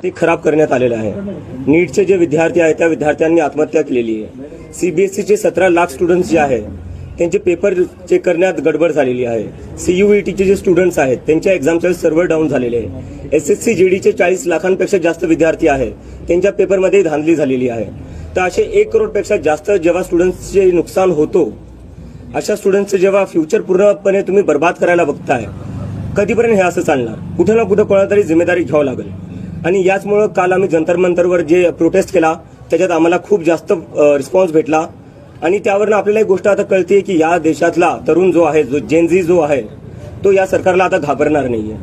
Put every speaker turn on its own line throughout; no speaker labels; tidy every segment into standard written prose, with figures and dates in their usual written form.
ते खराब करण्यात आलेलं आहे। नीटचे जे विद्यार्थी आहेत त्या विद्यार्थ्यांनी आत्महत्या केलेली आहे। सीबीएसईचे 17 लाख स्टुडंट्स जे आहेत त्यांचे पेपर चेक करण्यात गडबड झालेली आहे। सीयूईटीचे जे स्टुडंट्स आहेत त्यांच्या एक्झामचे सर्व्हर डाऊन झालेले आहे। एसएससी जीडीचे 40 लाखांपेक्षा जास्त विद्यार्थी आहेत त्यांच्या पेपरमध्ये धांदली झालेली आहे। तर असे 1 करोडपेक्षा जास्त जेव्हा स्टुडंट्सचे नुकसान होतो, अशा स्टुडंट्सचं जेव्हा फ्युचर पूर्णपणे तुम्ही बर्बाद करायला बघताय, कधीपर्यंत हे असं चालणार? कुठं ना कुठं कोणाला तरी जिम्मेदारी घ्यावं लागेल। आणि याचमुळे काल आम्ही जंतर मंतरवर जे प्रोटेस्ट केला त्याच्यात आम्हाला खूप जास्त रिस्पॉन्स भेटला। आणि त्यावरनं आपल्याला एक गोष्ट आता कळते की या देशातला तरुण जो आहे, जो जेनझी जो आहे, तो या सरकारला आता घाबरणार नाहीये।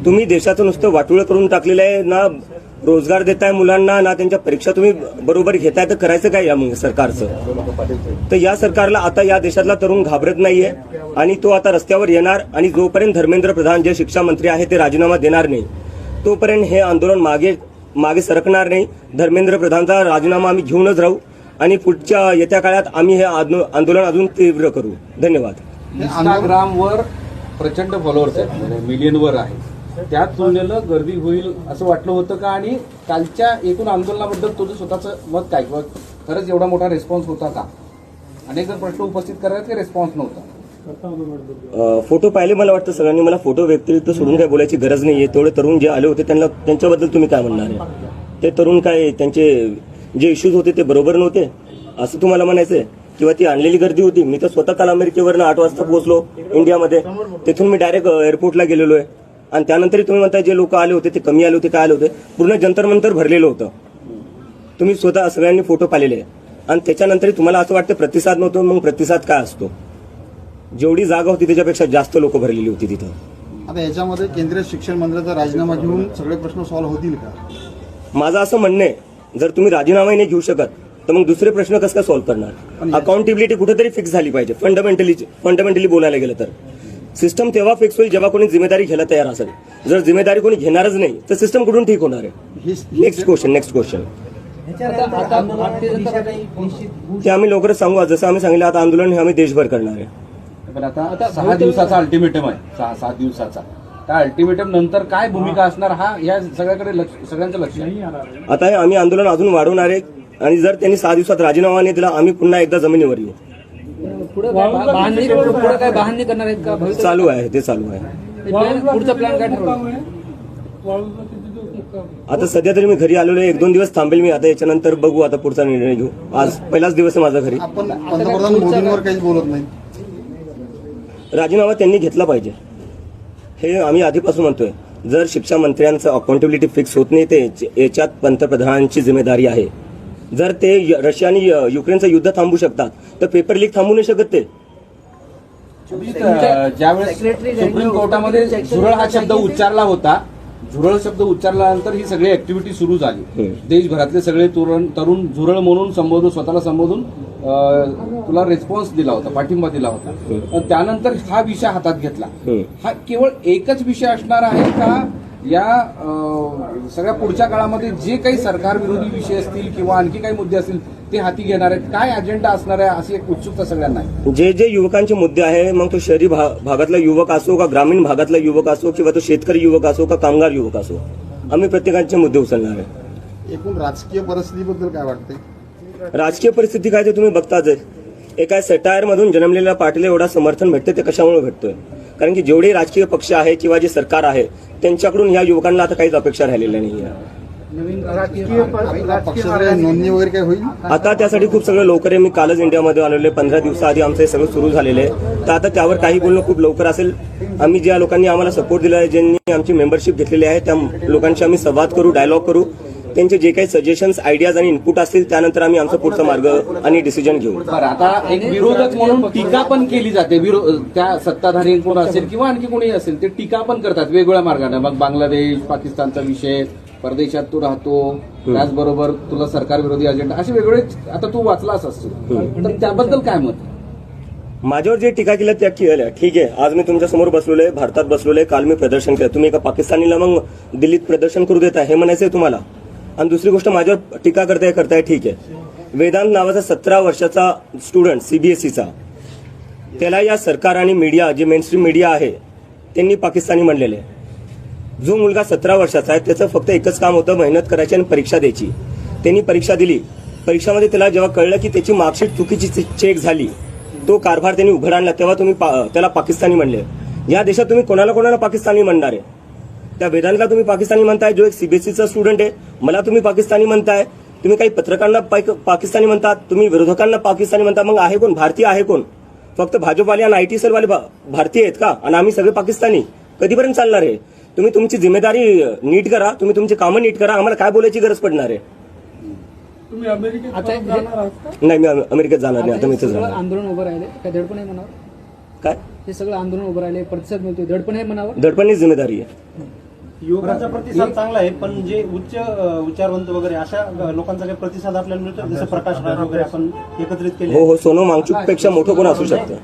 तुम्ही देशाचं नुसतं वाटोळं करून टाकलेलं आहे, ना रोजगार देताय मुलांना, ना त्यांच्या परीक्षा तुम्ही बरोबर घेताय, तर करायचं काय या मग सरकारचं? तर या सरकारला आता या देशातला तरुण घाबरत नाहीये आणि तो आता रस्त्यावर येणार। आणि जोपर्यंत धर्मेंद्र प्रधान जे शिक्षा मंत्री आहेत ते राजीनामा देणार नाही, तोपर्यंत हे आंदोलन मागे सरकणार नाही। धर्मेंद्र प्रधानचा राजीनामा आम्ही घेऊनच राहू आणि पुढच्या येत्या काळात आम्ही हे आंदोलन अजून तीव्र करू। धन्यवाद।
इंस्टाग्रामवर प्रचंड फॉलोअर्स आहेत, म्हणजे मिलियनवर आहे, त्या तुलनेनं गर्दी होईल असं वाटलं होतं का? आणि कालच्या एकूण आंदोलनाबद्दल तुझं स्वतःचं मत काय, किंवा खरंच एवढा मोठा रिस्पॉन्स होता का? अनेक जण प्रश्न उपस्थित करतात की रिस्पॉन्स नव्हता।
फोटो पाहिले, मला वाटतं सगळ्यांनी मला फोटो व्यतिरिक्त सोडून काय बोलायची गरज नाहीये। तेवढे तरुण जे आले होते त्यांच्याबद्दल तुम्ही काय म्हणणार आहे? ते तरुण काय, त्यांचे जे इश्यूज होते ते बरोबर नव्हते असं तुम्हाला म्हणायचंय? किंवा ती आणलेली गर्दी होती? मी तर स्वतः काल अमेरिकेवरनं 8 वाजता पोहोचलो इंडियामध्ये, तिथून मी डायरेक्ट एअरपोर्टला गेलेलो आहे। आणि त्यानंतर तुम्ही म्हणताय जे लोक आले होते ते कमी आले होते, काय आले होते? पूर्ण जंतर मंतर भरलेलं होतं। तुम्ही स्वतः सगळ्यांनी फोटो पाहिलेले आहे आणि त्याच्यानंतर तुम्हाला असं वाटतं प्रतिसाद नव्हतो। मग प्रतिसाद काय असतो? जेवढी जागा होती त्याच्यापेक्षा जास्त लोक भरलेली होती तिथं।
आता याच्यामध्ये केंद्रीय शिक्षण मंत्र्याचा राजीनामा घेऊन सगळे प्रश्न सॉल्व्ह होतील का?
माझं असं म्हणणं आहे, जर तुम्ही राजीनामा नाही घेऊ शकत तर मग दुसरे प्रश्न कसं काय सॉल्व्ह करणार? अकाउंटेबिलिटी कुठेतरी फिक्स झाली पाहिजे। फंडामेंटली बोलायला गेलं तर सिस्टम तेव्हा फिक्स होईल जेव्हा कोणी जिम्मेदारी घ्यायला तयार असेल। जर जिम्मेदारी कोणी घेणारच नाही तर सिस्टम कुठून ठीक होणार आहे? नेक्स्ट क्वेश्चन ते आम्ही लवकरच सांगू। जसं आम्ही सांगितलं, आता आंदोलन हे आम्ही देशभर करणार आहे।
पण आता 6 दिवसाचा अल्टिमेटम आहे, 6 दिवसाचा। त्या अल्टिमेटम नंतर काय भूमिका असणार, हा या सगळ्याकडे सगळ्यांचं लक्ष आहे।
आता हे आम्ही आंदोलन अजून वाढवणार आहे आणि जर त्यांनी 6 दिवसात राजीनामा नाही दिला, आम्ही पुन्हा एकदा जमिनीवर येऊ।
पुढे काय बहाणे करणार आहेत का?
चालू आहे, ते चालू आहे।
पुढचा प्लॅन काय ठरवला?
आता सध्या तरी मी घरी आलेलो आहे, 1-2 दिवस थांबेल मी। आता याच्यानंतर बघू, आता पुढचा निर्णय घेऊ। आज पहिलाच दिवस आहे माझा घरी।
आपण पंतप्रधान मोदींवर काहीच बोलत नाही।
राजीनामा त्यांनी घेतला पाहिजे हे आम्ही आधीपासून म्हणतोय। जर शिक्षा मंत्र्यांचं अकाउंटेबिलिटी फिक्स होत नाही, ते याच्यात पंतप्रधानांची जिम्मेदारी आहे। जर ते रशिया आणि युक्रेनचं युद्ध थांबवू शकतात तर पेपर लीक थांबवू नाही शकत ते।
ज्यावेळेस सुप्रीम कोर्टामध्ये झुरळ हा शब्द उच्चारला होता, झुरळ शब्द उच्चारल्यानंतर ही सगळी ऍक्टिव्हिटी सुरू झाली। देशभरातले सगळे तरुण झुरळ म्हणून संबोधून, स्वतःला संबोधून तुला रिस्पॉन्स दिला होता, पाठिंबा दिला होता। त्यानंतर हा विषय हातात घेतला। हा केवळ एकच विषय असणार आहे का? या सगळ्या पुढच्या काळामध्ये जे काही सरकार विरोधी विषय असतील किंवा आणखी काही मुद्दे असतील ते हाती घेणार आहेत? काय अजेंडा असणार आहे अशी एक उत्सुकता सगळ्यांना आहे।
जे युवकांचे मुद्दे आहे, मग तो शहरी भागातला युवक असो का ग्रामीण भागातला युवक असो किंवा तो शेतकरी युवक असो का कामगार युवक असो, आम्ही प्रत्येकाचे मुद्दे उचलणार आहे।
एकूण राजकीय परिस्थितीबद्दल काय वाटतंय?
राजकीय परिस्थिती काय ते तुम्ही बघताच आहे। एका सटायर मधून जन्मलेल्या पार्टीला एवढा समर्थन भेटते ते कशामुळे भेटतोय? कारण की जेवढे राजकीय पक्ष आहे किंवा जे सरकार आहे त्यांच्याकडून या युवकांना आता काहीच अपेक्षा राहिलेल्या नाही आहे।
पक्षाची नोंदणी वगैरे काय होईल?
आता त्यासाठी खूप सगळं लवकर आहे। मी कालच इंडियामध्ये आलेलो आहे, 15 दिवसाआधी आमचं हे सगळं सुरू झालेलं आहे। तर आता त्यावर काही बोलणं खूप लवकर असेल। आम्ही ज्या लोकांनी आम्हाला सपोर्ट दिला आहे, ज्यांनी आमची मेंबरशिप घेतलेली आहे, त्या लोकांशी आम्ही संवाद करू, डायलॉग करू। त्यांचे जे काही सजेशन्स, आयडियाज आणि इनपुट असतील त्यानंतर आम्ही आमचा पुढचा मार्ग आणि डिसिजन घेऊ।
आता एक विरोधक म्हणून टीका पण केली जाते, त्या सत्ताधारी कोण असेल किंवा आणखी कोणी असेल ते टीका पण करतात वेगवेगळ्या मार्गाने। मग बांगलादेश, पाकिस्तानचा विषय, परदेशात तू राहतो, त्याचबरोबर तुला सरकार विरोधी अजेंडा, असे वेगवेगळे आता तू वाचलाच असतो, तर त्याबद्दल काय मत?
माझ्यावर जे टीका केल्या त्या केल्या, ठीक आहे। आज मी तुमच्या समोर बसलोय, भारतात बसलोय, काल मी प्रदर्शन केलं। तुम्ही एका पाकिस्तानीला मग दिल्लीत प्रदर्शन करू देता हे म्हणायचंय तुम्हाला? आणि दुसरी गोष्ट माझ्यावर टीका करताय, ठीक आहे। वेदांत नावाचा 17 वर्षाचा स्टुडंट सीबीएसईचा, त्याला या सरकार आणि मीडिया, जे मेनस्ट्रीम मीडिया आहे त्यांनी पाकिस्तानी म्हणलेले। जो मुलगा 17 वर्षाचा आहे त्याचं फक्त एकच काम होतं, मेहनत करायची आणि परीक्षा द्यायची. त्यांनी परीक्षा दिली. परीक्षामध्ये त्याला जेव्हा कळलं की त्याची मार्कशीट चुकीची चेक झाली, तो कारभार त्यांनी उघड आणला, तेव्हा तुम्ही त्याला पाकिस्तानी म्हणले. या देशात तुम्ही कोणाला पाकिस्तानी म्हणणार आहे? त्या वेदांतला तुम्ही पाकिस्तानी म्हणताय, जो एक सीबीएसईचा स्टुडंट आहे. मला तुम्ही पाकिस्तानी म्हणताय. तुम्ही काही पत्रकारांना पाकिस्तानी म्हणतात, तुम्ही विरोधकांना पाकिस्तानी म्हणता. मग आहे कोण? भारतीय आहे कोण? फक्त भाजपवाले आणि IT सेलवाले भारतीय आहेत का? आणि आम्ही सगळे पाकिस्तानी? कधीपर्यंत चालणार आहे? तुम्ही तुमची जिम्मेदारी नीट करा, तुम्ही तुमची कामं नीट करा. आम्हाला काय बोलायची गरज पडणार आहे? नाही, मी अमेरिकेत जाणार नाही. आता मी इथे
सगळं
जाणार.
आंदोलन उभं राहिले काय दडपण आहे म्हणावं?
काय
हे सगळं आंदोलन उभं राहिले, प्रतिसाद मिळतोय, दडपण आहे म्हणावं?
दडपणीच जिम्मेदारी आहे.
युवकांचा प्रतिसाद चांगला आहे, पण जे उच्च विचारवंत वगैरे अशा लोकांचा काही प्रतिसाद आपल्याला मिळतो, जसं प्रकाश राज वगैरे आपण एकत्रित केले.
हो, सोनम वांगचुक पेक्षा मोठं कोण असू शकतं?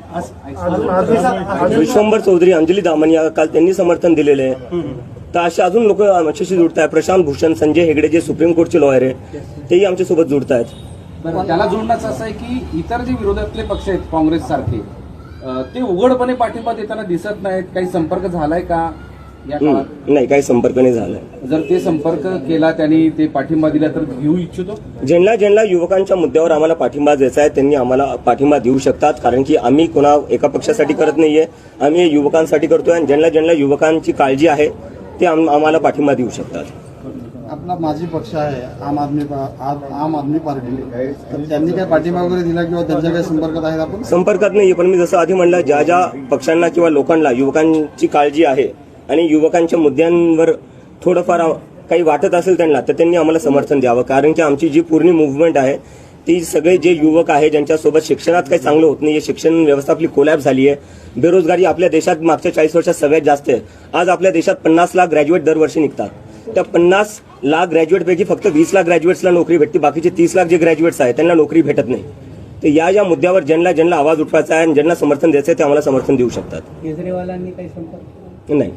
विश्वंभर चौधरी, अंजली दामनिया, काल त्यांनी समर्थन दिलेलं आहे. तर असे अजून लोक आमच्याशी जुडत आहेत. प्रशांत भूषण, संजय हेगडे जे सुप्रीम कोर्टचे लॉयर आहे, तेही आमच्यासोबत जुडत आहेत.
बरं, त्याला जोडण्याचं असं आहे की इतर जे विरोधातले पक्ष आहेत काँग्रेस सारखे, ते उघडपणे पाठिंबा देताना दिसत नाहीत. काही संपर्क झालाय का या काळात?
नाही, काही संपर्क नाही झालाय.
जर ते संपर्क केला, त्यांनी ते पाठिंबा दिला तर घेऊ इच्छितो.
ज्यांना युवकांच्या मुद्द्यावर आम्हाला पाठिंबा द्यायचा आहे त्यांनी आम्हाला पाठिंबा देऊ शकतात. कारण की आम्ही कोणा एका पक्षासाठी करत नाहीये, आम्ही हे युवकांसाठी करतोय. आणि ज्यांना युवकांची काळजी आहे ते आम्हाला पाठिंबा देऊ शकतात.
आपला माजी पक्ष आहे आम आदमी पार्टी, तर त्यांनी काय पाठिंबा वगैरे दिला किंवा त्यांच्या काही संपर्कात आहेत आपण?
संपर्कात नाहीये, पण मी जसं आधी म्हणलं, ज्या पक्षांना किंवा लोकांना युवकांची काळजी आहे आणि युवकांच्या मुद्द्यांवर थोडंफार काही वाटत असेल त्यांना, तर त्यांनी आम्हाला समर्थन द्यावं. कारण की आमची जी पूर्ण मूव्हमेंट आहे ती सगळे जे युवक आहे ज्यांच्यासोबत शिक्षणात काही चांगलं होत नाहीये, शिक्षण व्यवस्था आपली कोलॅप्स झाली आहे, बेरोजगारी आपल्या देशात मागच्या 40 वर्षात सगळ्यात जास्त आहे. आज आपल्या देशात 50 लाख ग्रॅज्युएट दरवर्षी निघतात. त्या 50 लाख ग्रॅज्युएटपैकी फक्त 20 लाख ग्रॅज्युएट्सला नोकरी भेटते, बाकीचे 30 लाख जे ग्रॅज्युएट्स आहेत त्यांना नोकरी भेटत नाही. तर या मुद्द्यावर ज्यांना आवाज उठवायचा आहे आणि ज्यांना समर्थन द्यायचं आहे ते आम्हाला समर्थन देऊ शकतात.
केजरीवालांनी काही संपर्क
नाही,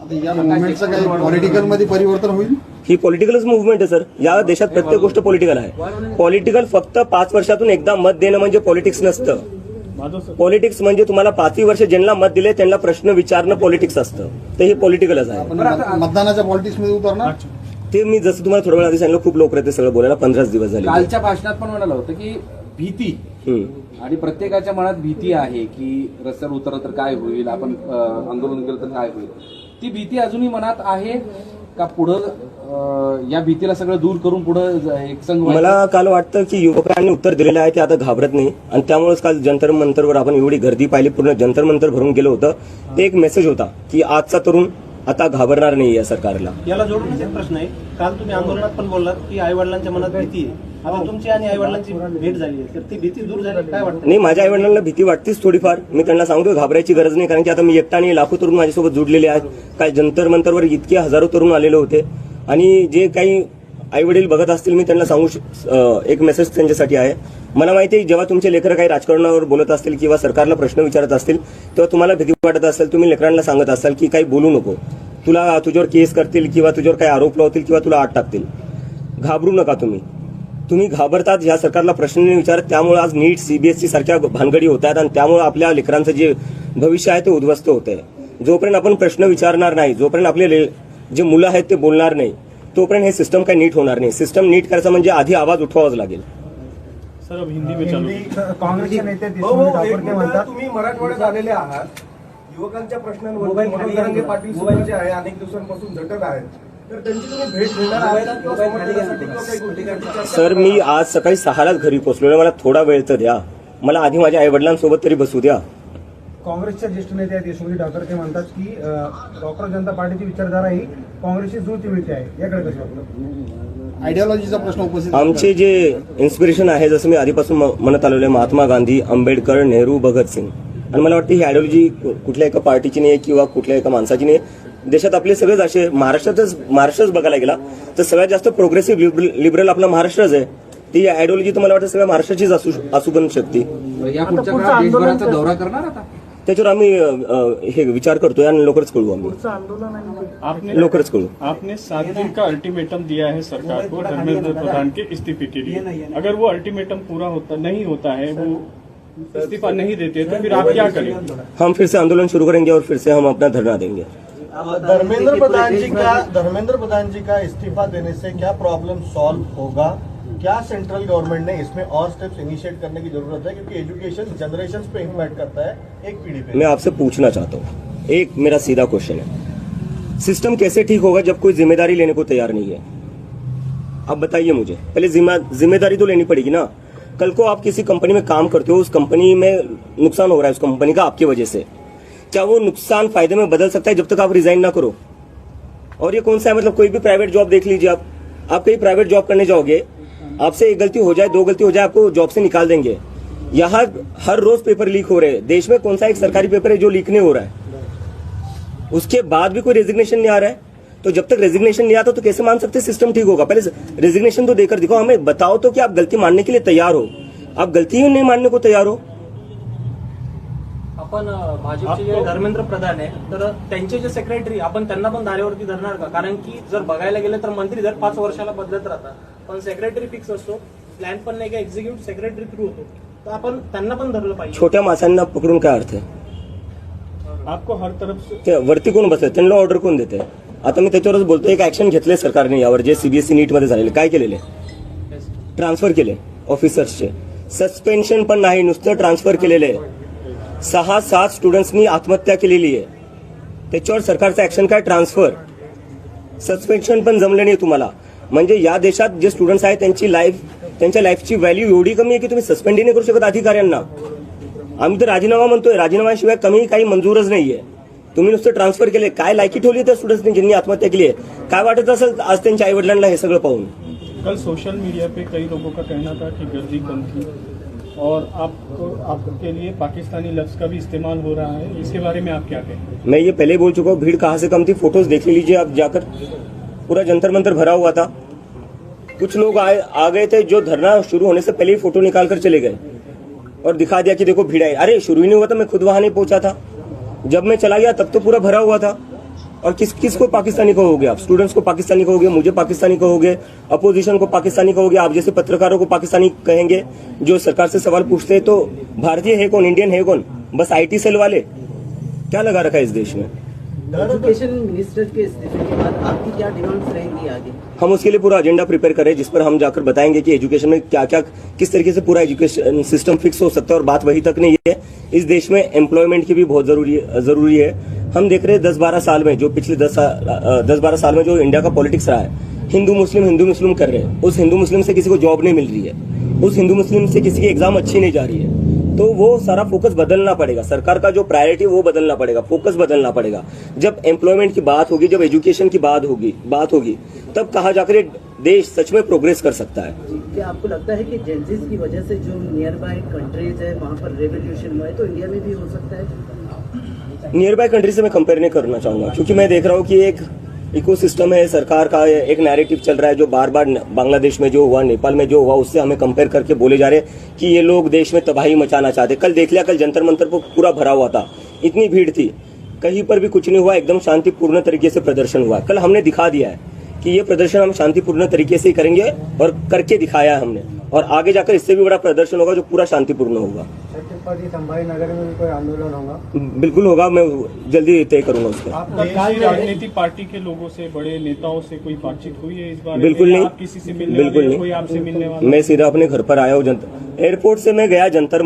आता या मुवमेंटचं काही पॉलिटिकल मध्ये परिवर्तन होईल?
ही पॉलिटिकलच मुव्हमेंट आहे सर. या देशात प्रत्येक गोष्ट पॉलिटिकल आहे. पॉलिटिकल फक्त 5 वर्षातून एकदा मत देणं म्हणजे पॉलिटिक्स नसतं. पॉलिटिक्स म्हणजे तुम्हाला 5 वर्ष ज्यांना मत दिले त्यांना प्रश्न विचारणं पॉलिटिक्स असतं. तर हे पॉलिटिकलच आहे.
आपण मतदानाच्या पॉलिटिक्स मध्ये उतरणार?
ते मी जसं तुम्हाला थोड्या वेळ आधी सांगितलं, खूप लोक ते सगळं बोलायला 15 दिवस झाले.
कालच्या भाषणात पण म्हणालं होतं की भीती, आणि प्रत्येकाच्या मनात भीती आहे की रस्त्यावर उतरलं तर काय होईल, आपण आंदोलन केलं तर काय होईल. ती भीती अजूनही मनात आहे का? पुढं या भीतीला सगळं दूर करून पुढं एक संघ?
मला काल वाटतं की युवकांनी उत्तर दिलेलं आहे, ते आता घाबरत नाही. आणि त्यामुळेच काल जंतर मंतरवर आपण एवढी गर्दी पाहिली, पूर्ण जंतर मंतर भरून गेलं होतं. ते एक मेसेज होता की आजचा तरुण आता घाबरणार नाही या सरकारला.
याला जोडून एक प्रश्न आहे. काल तुम्ही आंदोलनात पण बोललात की आई वडिलांच्या मनात भीती आहे. आता तुमची आणि आई वडिलांची भेट झाली आहे, तर ती भीती दूर झाली काय वाटतं?
नाही, माझ्या आईवडिलांना भीती वाटतेच थोडीफार. मी त्यांना सांगतो घाबरायची गरज नाही, कारण की आता मी एकटा आणि लाखो तरुण माझ्यासोबत जुडलेले आहेत. काय जंतर मंतरवर इतके हजारो तरुण आलेले होते. आणि जे काही आई वडील बघत असतील, मी त्यांना सांगू एक मेसेज त्यांच्यासाठी आहे. मला माहिती आहे जेव्हा तुमचे लेकरं काही राजकारणावर बोलत असतील किंवा सरकारला प्रश्न विचारत असतील तेव्हा तुम्हाला भीती वाटत असेल. तुम्ही लेकरांना सांगत असाल की काही बोलू नको, तुझ्यावर केस करतील किंवा तुझ्यावर काही आरोप लावतील किंवा तुला आत टाकतील. घाबरू नका. तुम्ही घाबरतात ह्या सरकारला प्रश्न नाही विचारत. त्यामुळे आज नीट CBSE सारख्या भानगडी होत आहेत आणि त्यामुळे आपल्या लेकरांचं जे भविष्य आहे ते उद्ध्वस्त होत आहे. जोपर्यंत आपण प्रश्न विचारणार नाही, जोपर्यंत आपले जे मुलं आहेत ते बोलणार नाही, तोपर्यंत हे सिस्टम काही नीट होणार नाही. सिस्टम नीट करायचं म्हणजे आधी आवाज उठवावाच लागेल.
सर अब हिंदी में चालू.
काँग्रेसचे नेते तुम्ही मराठवाड्यात आलेले आहात, युवकांच्या प्रश्नांवर मनोज जरांगे पाटील सुद्धा जे आहे अनेक दिवसांपासून झटत आहेत, तर त्यांची तुम्ही भेट घेणार आहात किंवा समर्थनासाठी किंवा काही गोष्टींची चर्चा?
सर, मी आज सकाळी 6लाच घरी पोहोचलेलो. मला थोडा वेळ तर द्या. मला आधी माझ्या आई वडिलांसोबत तरी बसू द्या.
काँग्रेसच्या ज्येष्ठ नेते आहेत यशोमती ठाकर, ते म्हणतात की डॉक्टर जनता पार्टीची विचारधारा ही काँग्रेसची जुळती मिळते आहे. याकडे कसं वाटतं?
आयडिओलॉजीचा प्रश्न उपस्थित
आमचे जे इन्स्पिरेशन आहे, जसं मी आधीपासून म्हणत आलेलो आहे, महात्मा गांधी, आंबेडकर, नेहरू, भगतसिंग. आणि मला वाटतं ही आयडिओलॉजी कुठल्या एका पार्टीची नाही किंवा कुठल्या एका माणसाची नाही. देशात आपले सगळेच असे महाराष्ट्रच बघायला गेला तर सगळ्यात जास्त प्रोग्रेसिव्ह लिबरल आपला महाराष्ट्रच आहे. ती आयडिओलॉजी तुम्हाला वाटतं सगळ्या महाराष्ट्राचीच असू पण शकते.
या पुढच्या काळात देशभराचा दौरा करणार आता?
त्याच्यावर आम्ही हे विचार करतोय आणि लवकरच कळू. आम्ही लवकरच कळू.
आपने 7 दिन का अल्टीमेटम दिया है सरकार को धर्मेंद्र प्रधान के इस्तीफे के लिए. अगर वो अल्टीमेटम पूरा नहीं होता है, वो इस्तीफा नहीं देते, तो फिर आप क्या करेंगे?
हम फिर से आंदोलन शुरू करेंगे और फिर से हम अपना धरना देंगे.
धर्मेंद्र प्रधान जी का इस्तीफा देने से क्या प्रॉब्लम सॉल्व होगा? क्या सेंट्रल गवर्नमेंट ने इसमें और स्टेप्स इनिशिएट करने की जरूरत है, क्योंकि एजुकेशन जनरेशन पे इम्पैक्ट करता है, एक पीढ़ी पे।
मैं आपसे पूछना चाहता हूँ, एक मेरा सीधा क्वेश्चन है, सिस्टम कैसे ठीक होगा जब कोई जिम्मेदारी लेने को तैयार नहीं है? आप बताइए मुझे, पहले जिम्मेदारी तो लेनी पड़ेगी ना। कल को आप किसी कंपनी में काम करते हो, उस कंपनी में नुकसान हो रहा है उस कंपनी का आपकी वजह से, क्या वो नुकसान फायदे में बदल सकता है जब तक आप रिजाइन ना करो? और ये कौन सा है, मतलब कोई भी प्राइवेट जॉब देख लीजिए, आप कहीं प्राइवेट जॉब करने जाओगे, आपसे एक गलती हो जाए, दो गलती हो जाए, आपको जॉब से निकाल देंगे। यहाँ हर रोज पेपर लीक हो रहे हैं देश में, कौन सा एक सरकारी पेपर है जो लीक नहीं हो रहा है? उसके बाद भी कोई रेजिग्नेशन नहीं आ रहा है। तो जब तक रेजिग्नेशन नहीं आता तो कैसे मान सकते सिस्टम ठीक होगा? पहले रेजिग्नेशन तो देकर दिखाओ, हमें बताओ तो कि आप गलती मानने के लिए तैयार हो। आप गलती ही नहीं मानने को तैयार हो।
आपण भाजपचे जे धर्मेंद्र प्रधान आहे, तर त्यांचे जे सेक्रेटरी आपण त्यांना पण धारेवरती धरणार का? कारण की जर बघायला गेलं तर मंत्री दर 5 वर्षाला बदलत राहतात, पण सेक्रेटरी फिक्स असतो, प्लॅन पण नाही का एक्झिक्युटिव्ह सेक्रेटरी थ्रू होतो, तर आपण त्यांना पण धरलं पाहिजे।
छोट्या माणसांना पकडून काय अर्थ आहे?
आपको हर तरफ से
ते वरती कोण बसले, त्यांना ऑर्डर कोण देते? आता मी त्याच्यावरच बोलतो, एक ऍक्शन घेतले सरकारने यावर, जे सीबीएसई नीट मध्ये झालेले, काय केलेले? ट्रान्सफर केले ऑफिसर्सचे, सस्पेन्शन पण नाही, नुसतं ट्रान्सफर केलेले। 6-7 स्टुडंट्सनी आत्महत्या केलेली आहे, त्याच्यावर सरकारचं ऍक्शन काय? ट्रान्सफर, सस्पेन्शन पण जमले नाही तुम्हाला। म्हणजे या देशात जे स्टुडंट्स आहेत त्यांच्या लाईफची व्हॅल्यू एवढी कमी आहे की तुम्ही सस्पेंड नाही करू शकत अधिकाऱ्यांना। आम्ही तर राजीनामा म्हणतोय, राजीनाम्याशिवाय कमी काही मंजूरच नाहीये। तुम्ही नुसतं ट्रान्सफर केले, काय लायकी ठेवली त्या स्टुडंट्सनी ज्यांनी आत्महत्या केली आहे? काय वाटत असेल आज त्यांच्या आईवडिलांना हे सगळं पाहून?
कल सोशल मीडिया पे कई लोगों का कहना था कि गर्दी कम थी और आपके लिए पाकिस्तानी लफ्ज का भी इस्तेमाल हो रहा है, इसके बारे में आप क्या कहें?
मैं ये पहले ही बोल चुका हूँ, भीड़ कहाँ से कम थी, फोटोज देख लीजिए आप जाकर, पूरा जंतर मंतर भरा हुआ था। कुछ लोग आ गए थे जो धरना शुरू होने से पहले ही फोटो निकाल कर चले गए और दिखा दिया कि देखो भीड़ है। अरे शुरू ही नहीं हुआ था, मैं खुद वहां नहीं पहुंचा था, जब मैं चला गया तब तो पूरा भरा हुआ था। और किसको पाकिस्तानी कहोगे आप? स्टूडेंट्स को पाकिस्तानी कहोगे, मुझे पाकिस्तानी कहोगे, अपोजिशन को पाकिस्तानी कहोगे, आप जैसे पत्रकारों को पाकिस्तानी कहेंगे जो सरकार से सवाल पूछते हैं। तो भारतीय है कौन, इंडियन है कौन? बस आईटी सेल वाले। क्या लगा रखा है इस देश में?
एजुकेशन मिनिस्टर के इस्तीफे के बाद आपकी क्या डिमांड्स रहेंगी आगे?
हम उसके लिए पूरा एजेंडा प्रिपेयर करें, जिस पर हम जाकर बताएंगे कि एजुकेशन में क्या क्या, किस तरीके से पूरा एजुकेशन सिस्टम फिक्स हो सकता है। और बात वही तक नहीं है, इस देश में एम्प्लॉयमेंट की भी बहुत जरूरी है। हम देख रहे हैं 10-12 साल में, जो पिछले 10-12 साल में जो इंडिया का पॉलिटिक्स रहा है, हिंदू मुस्लिम कर रहे हैं। उस हिंदू मुस्लिम से किसी को जॉब नहीं मिल रही है, उस हिंदू मुस्लिम से किसी की एग्जाम अच्छी नहीं जा रही है। तो वो सारा फोकस बदलना पड़ेगा, सरकार का जो प्रायोरिटी वो बदलना पड़ेगा, फोकस बदलना पड़ेगा। जब एम्प्लॉयमेंट की बात होगी, जब एजुकेशन की बात होगी, तब कहाँ जाकर देश सच में प्रोग्रेस कर सकता है।
क्या आपको लगता है कि जेंजीज की वजह से जो नियर बाय कंट्रीज है वहाँ पर रेवोल्यूशन हुआ है, तो इंडिया में भी हो सकता है?
नियर बाय कंट्री से मैं कंपेयर नहीं करना चाहूंगा, क्योंकि मैं देख रहा हूँ कि एक इकोसिस्टम है, सरकार का एक नैरेटिव चल रहा है जो बार बार बांग्लादेश में जो हुआ, नेपाल में जो हुआ, उससे हमें कंपेयर करके बोले जा रहे हैं कि ये लोग देश में तबाही मचाना चाहते। कल देख लिया, कल जंतर मंतर पर पूरा भरा हुआ था, इतनी भीड़ थी, कहीं पर भी कुछ नहीं हुआ, एकदम शांतिपूर्ण तरीके से प्रदर्शन हुआ। कल हमने दिखा दिया है कि ये प्रदर्शन हम शांतिपूर्ण तरीके से ही करेंगे और करके दिखाया है हमने, और आगे जाकर इससे भी बड़ा प्रदर्शन होगा जो पूरा शांतिपूर्ण होगा।
संभाजी नगर में भी कोई आंदोलन होगा?
बिल्कुल होगा, मैं जल्दी तय करूंगा उसका।
आपका राजनीतिक पार्टी के लोगों से, बड़े नेताओं से कोई बातचीत हुई है इस बारे में?
बिल्कुल नहीं,
आप किसी से मिलने
बिल्कुल
वाले,
नहीं,
कोई आपसे मिलने वाला?
मैं सीधा अपने घर पर आया हूँ। एयरपोर्ट से मैं गया जंतर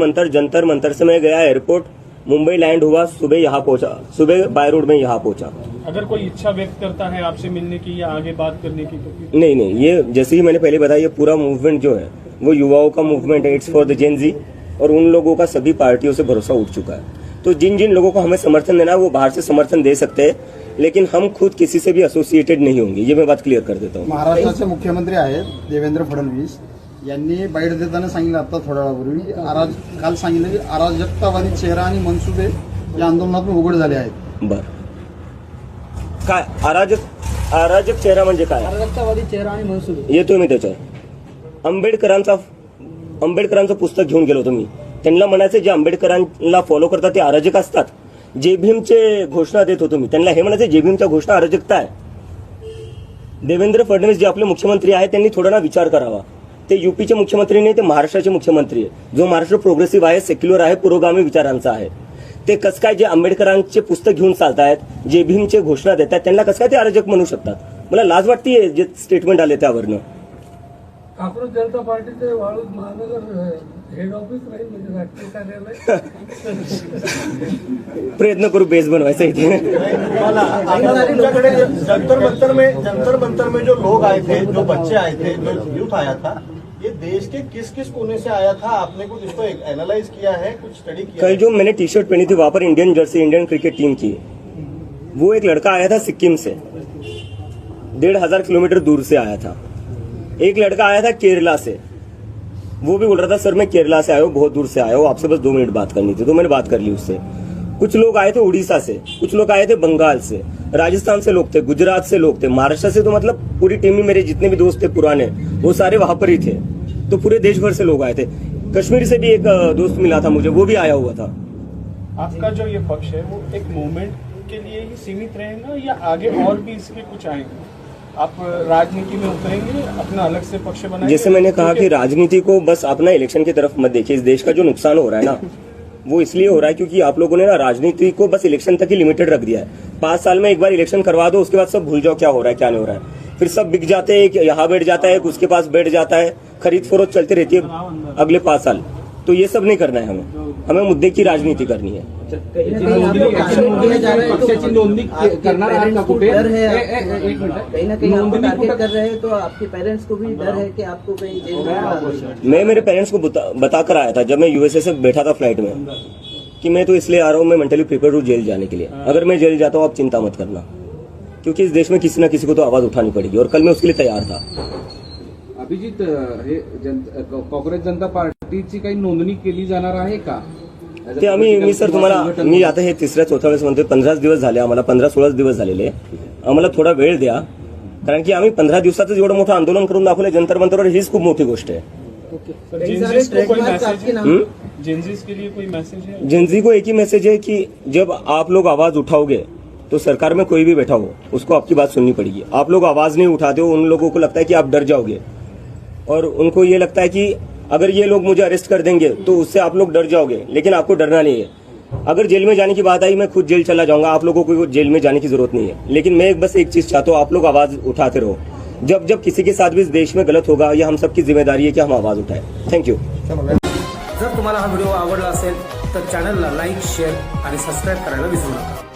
मंतर से मैं गया एयरपोर्ट, मुंबई लैंड हुआ, सुबह यहाँ पहुंचा, सुबह बाय रोड में यहाँ पहुंचा।
अगर कोई इच्छा व्यक्त करता है आपसे मिलने की या आगे बात करने की तो फिर?
नहीं, ये जैसे ही मैंने पहले बताया, ये पूरा मूवमेंट जो है वो युवाओं का मूवमेंट है, इट्स फॉर द जेन जी, और उन लोगों का सभी पार्टियों से भरोसा उठ चुका है। तो जिन लोगों को हमें समर्थन देना है वो बाहर से समर्थन दे सकते हैं, लेकिन हम खुद किसी से भी एसोसिएटेड नहीं होंगे, ये मैं बात क्लियर कर देता हूँ।
महाराष्ट्राचे मुख्यमंत्री आहेत देवेंद्र फडणवीस यांनी बाईट देताना सांगितलं, आता थोड्या वेळापूर्वी काल सांगितलं की अराजकतावादी चेहरा आणि मनसुबे या आंदोलनातून उघड झाले आहेत।
बर, काय अराजक चेहरा म्हणजे काय?
अराजकतावादी चेहरा आणि मनसुबे
येतोय मी त्याच्यावर। आंबेडकरांचं पुस्तक घेऊन गेलो होतो मी, त्यांना म्हणायचं जे आंबेडकरांना फॉलो करतात ते अराजक असतात। जे भीमचे घोषणा देत होतो मी, त्यांना हे म्हणायचं जे भीमच्या घोषणा अराजकता आहे। देवेंद्र फडणवीस जे आपले मुख्यमंत्री आहेत त्यांनी थोडा ना विचार करावा। ते यूपीचे मुख्यमंत्री नाही, ते महाराष्ट्राचे मुख्यमंत्री आहे, जो महाराष्ट्र प्रोग्रेसिव्ह आहे, सेक्युलर आहे, पुरोगामी विचारांचा आहे। ते कसं काय जे आंबेडकरांचे पुस्तक घेऊन चालतायत, जे भीमचे घोषणा देतात, त्यांना कसं काय ते अराजक म्हणू शकतात? मला लाज वाटते जे स्टेटमेंट आले त्यावरनं.
काँग्रेस जनता पार्टीचे वाळूज महानगर हेड ऑफिस राहील म्हणजे राष्ट्रीय कार्यालय.
प्रयत्न करू बेस बनवायचा इथे.
तुमच्याकडे जंतर मंतर में जो लोग आए थे, जो बच्चे आए थे, जो यूथ आया था, ये देश के किस किस कोने से आया था? आपने कुछ इसको एनालाइज किया है, कुछ स्टडी किया
कल जो मैंने टी शर्ट पहनी थी वहां पर Indian jersey, Indian cricket team की, वो एक लड़का आया था सिक्किम से, 1,500 किलोमीटर दूर से आया था. एक लड़का आया था केरला से, वो भी बोल रहा था सर मैं केरला से आया हूँ, बहुत दूर से आया हूँ, आपसे बस 2 मिनट बात करनी थी. तो मैंने बात कर ली उससे. कुछ लोग आए थे उड़ीसा से, कुछ लोग आए थे बंगाल से, राजस्थान से लोग थे, गुजरात से लोग थे, महाराष्ट्र से, तो मतलब पूरी टीम में मेरे जितने भी दोस्त थे पुराने वो सारे वहां पर ही थे. तो पूरे देश भर से लोग आए थे. कश्मीर से भी एक दोस्त मिला था मुझे, वो भी आया हुआ था.
आपका जो ये पक्ष है वो एक मूवमेंट के लिए ही सीमित रहेगा या आगे और भी इसके कुछ आएंगे? आप राजनीति में उतरेंगे, अपना अलग से पक्ष बनाएंगे?
जैसे मैंने कहा कि राजनीति को बस अपना इलेक्शन की तरफ मत देखिए. इस देश का जो नुकसान हो रहा है ना, वो इसलिए हो रहा है क्योंकि आप लोगों ने ना राजनीति को बस इलेक्शन तक ही लिमिटेड रख दिया है. 5 साल में एक बार इलेक्शन करवा दो, उसके बाद सब भूल जाओ क्या हो रहा है क्या नहीं हो रहा है. फिर सब बिक जाते हैं, एक यहाँ बैठ जाता है, एक उसके पास बैठ जाता है, खरीद फरोख्त चलती रहती है अगले 5 साल. तो ये सब नहीं करना है हमें मुद्दे की राजनीति करनी है.
पक्षाची नोंदणी करणार आहात का कुठे?
डर है,
एक मिनिट.
कहीं ना कहीं आपको टारगेट कर रहे हैं, तो आपके पेरेंट्स को भी डर है कि आपको कहीं जेल में डाल दें.
मैं मेरे पेरेंट्स को बता कर आया था जब मैं यूएसए से बैठा था फ्लाइट में कि मैं तो इसलिए आ रहा हूँ, मैं मेंटली प्रिपेयर हूँ जेल जाने के लिए. अगर मैं जेल जाता हूँ आप चिंता मत करना, क्योंकि इस देश में किसी ना किसी को तो आवाज उठानी पड़ेगी और कल मैं उसके लिए तैयार था.
अभिजित, हे काँग्रेस जनता पार्टीची काही नोंदणी केली जाणार आहे का?
ते मी सर तुम्हाला मी आता हे 3-4 वेळेस म्हणतोय. 15 दिवस झाले आम्हाला, 15-16 दिवस झालेले. आम्हाला थोडा वेळ द्या, कारण की आम्ही 15 दिवसातच एवढं मोठं आंदोलन करून दाखवलं जंतर मंतरवर. हीच खूप मोठी गोष्ट आहे.
जेंजीज को कोई मैसेज है? जेंजीज के लिए कोई मैसेज है?
जेंजी को एक ही मैसेज है कि जब आप लोग आवाज उठाओगे तो सरकार में कोई भी बैठा हो उसको आपकी बात सुननी पड़ेगी. आप लोग आवाज नहीं उठाते हो, उन लोगों को लगता है कि आप डर जाओगे, और उनको ये लगता है कि अगर ये लोग मुझे अरेस्ट कर देंगे तो उससे आप लोग डर जाओगे. लेकिन आपको डरना नहीं है. अगर जेल में जाने की बात आई, मैं खुद जेल चला जाऊंगा, आप लोगों को जेल में जाने की जरूरत नहीं है. लेकिन मैं बस एक चीज चाहता हूँ, आप लोग आवाज उठाते रहो. जब जब किसी के साथ भी इस देश में गलत होगा, ये हम सबकी जिम्मेदारी है कि हम आवाज उठाएं. थँक्यू.
जर तुम्हाला हा व्हिडिओ आवडला असेल तर चॅनलला लाईक, शेअर आणि सबस्क्राईब करायला विसरू नका.